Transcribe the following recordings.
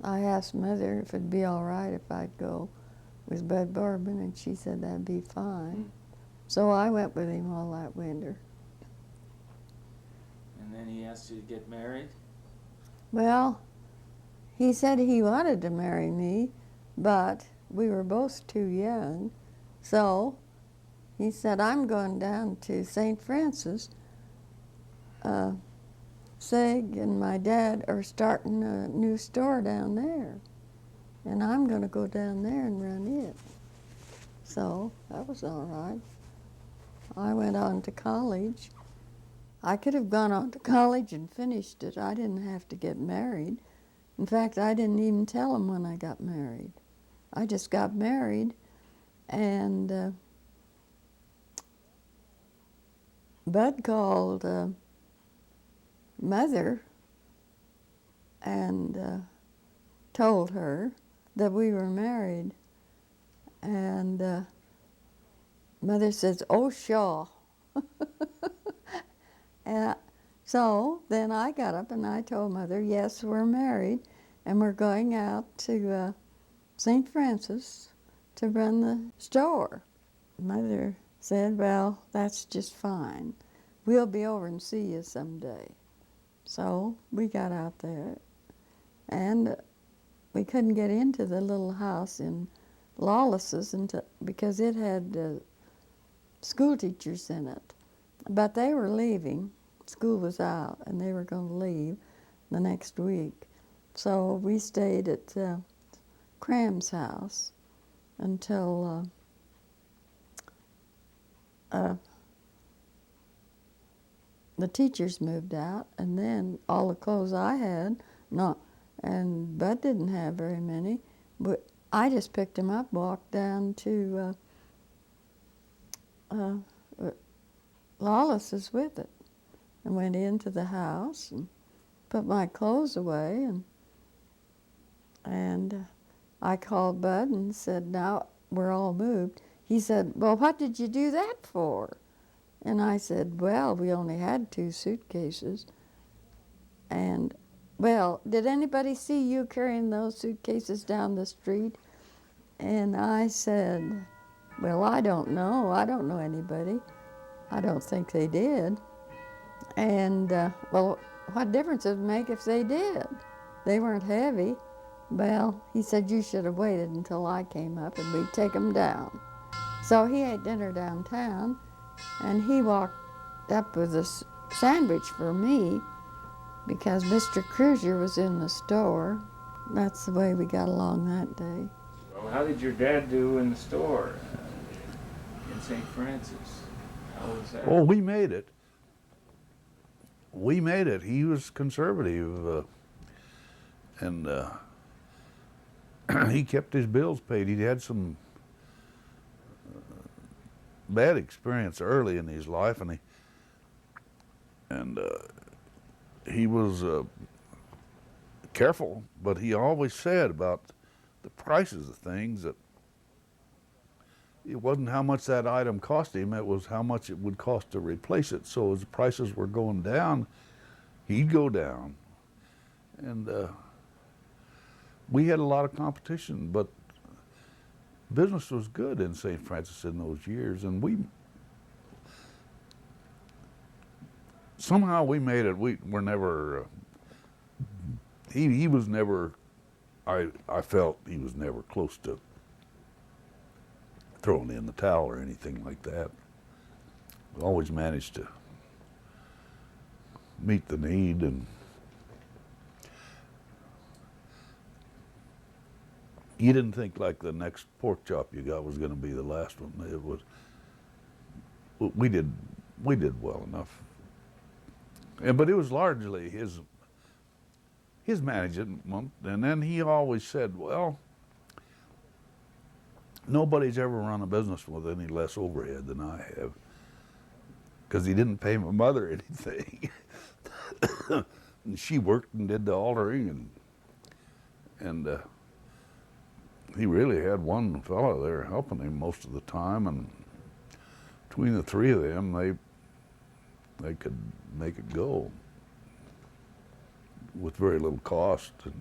I asked Mother if it'd be all right if I'd go with Bud Boardman, and she said that'd be fine. So I went with him all that winter. And then he asked you to get married? Well, he said he wanted to marry me, but we were both too young. So he said, I'm going down to St. Francis. Sig and my dad are starting a new store down there, and I'm going to go down there and run it. So that was all right. I went on to college. I could have gone on to college and finished it. I didn't have to get married. In fact, I didn't even tell him when I got married. I just got married, and Bud called Mother and told her that we were married. And Mother says, oh, sure. And so then I got up and I told Mother, yes, we're married, and we're going out to St. Francis to run the store. Mother said, well, that's just fine. We'll be over and see you someday. So we got out there, and we couldn't get into the little house in Lawless's because it had school teachers in it. But they were leaving. School was out, and they were going to leave the next week. So we stayed at Cram's house until the teachers moved out, and then all the clothes I had, and Bud didn't have very many, but I just picked him up, walked down to Lawless's with it, and went into the house and put my clothes away, and I called Bud and said, now we're all moved. He said, well, what did you do that for? And I said, well, we only had 2 suitcases. And, well, did anybody see you carrying those suitcases down the street? And I said, well, I don't know. I don't know anybody. I don't think they did. And, well, what difference does it make if they did? They weren't heavy. Well, he said, you should have waited until I came up and we'd take them down. So he ate dinner downtown, and he walked up with a sandwich for me because Mr. Cruiser was in the store. That's the way we got along that day. Well, how did your dad do in the store in St. Francis? How was that? Oh, we made it. We made it. He was conservative, and he kept his bills paid. He'd had some bad experience early in his life, and he was careful, but he always said about the prices of things that it wasn't how much that item cost him, it was how much it would cost to replace it. So as the prices were going down, he'd go down. And we had a lot of competition, but business was good in St. Francis in those years, and somehow we made it. We were never, he was never, I felt he was never close to throwing in the towel or anything like that. We always managed to meet the need, and you didn't think like the next pork chop you got was going to be the last one. It was, we did well enough. But it was largely his management, and then he always said, well, nobody's ever run a business with any less overhead than I have, because he didn't pay my mother anything. And she worked and did the altering, and he really had one fellow there helping him most of the time, and between the 3 of them, they could make it go with very little cost. And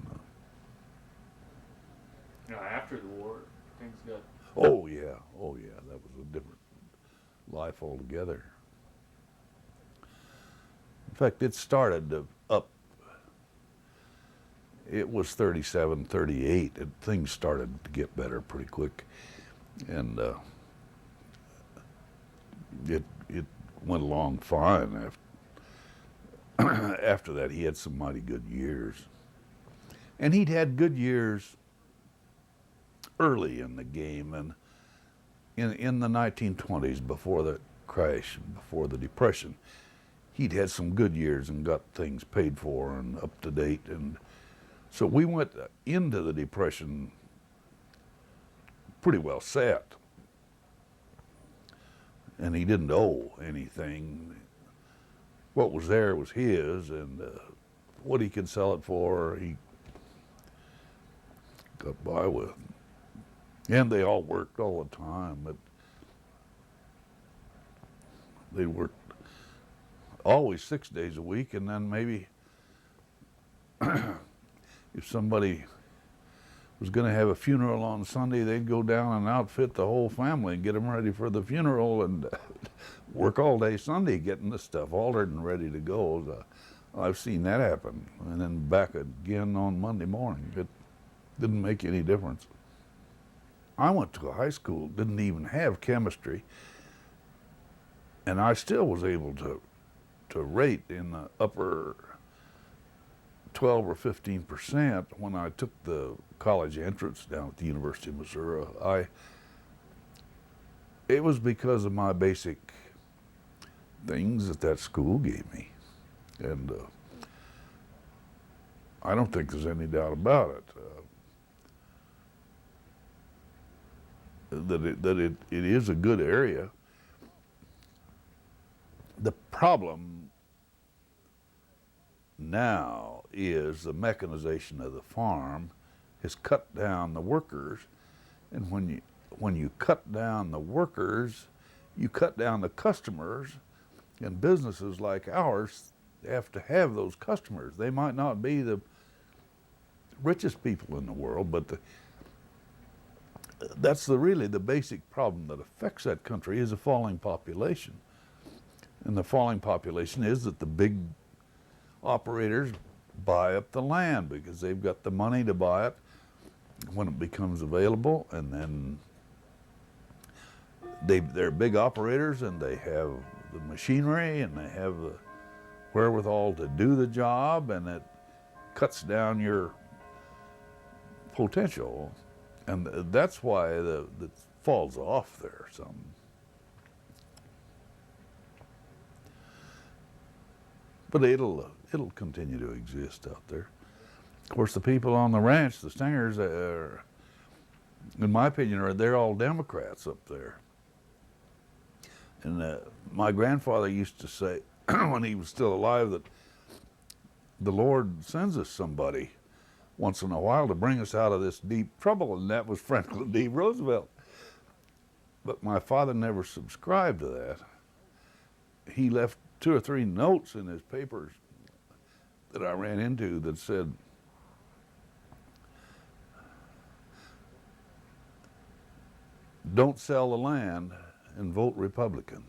after the war, things got. Oh yeah, that was a different life altogether. In fact, it started up. It was 37, 38, and things started to get better pretty quick, and it went along fine. After that, he had some mighty good years, and he'd had good years early in the game, and in the 1920s, before the crash, before the Depression, he'd had some good years and got things paid for and up to date, and so we went into the Depression pretty well set, and he didn't owe anything. What was there was his, and what he could sell it for, he got by with. And they all worked all the time, but they worked always 6 days a week, and then maybe if somebody was going to have a funeral on Sunday, they'd go down and outfit the whole family and get them ready for the funeral and work all day Sunday getting the stuff altered and ready to go. I've seen that happen. And then back again on Monday morning. It didn't make any difference. I went to a high school, didn't even have chemistry, and I still was able to rate in the upper 12 or 15% when I took the college entrance down at the University of Missouri. It was because of my basic things that school gave me, and I don't think there's any doubt about it. That it is a good area. The problem now is the mechanization of the farm has cut down the workers, and when you cut down the workers, you cut down the customers, and businesses like ours have to have those customers. They might not be the richest people in the world, but that's really the basic problem that affects that country is a falling population. And the falling population is that the big operators buy up the land because they've got the money to buy it when it becomes available, and then they're big operators and they have the machinery and they have the wherewithal to do the job, and it cuts down your potential, and that's why it falls off there some. But it'll continue to exist out there. Of course, the people on the ranch, the Stingers, are, in my opinion, they're all Democrats up there. And my grandfather used to say, when he was still alive, that the Lord sends us somebody once in a while to bring us out of this deep trouble, and that was Franklin D. Roosevelt. But my father never subscribed to that. He left 2 or 3 notes in his papers that I ran into that said, "Don't sell the land and vote Republican."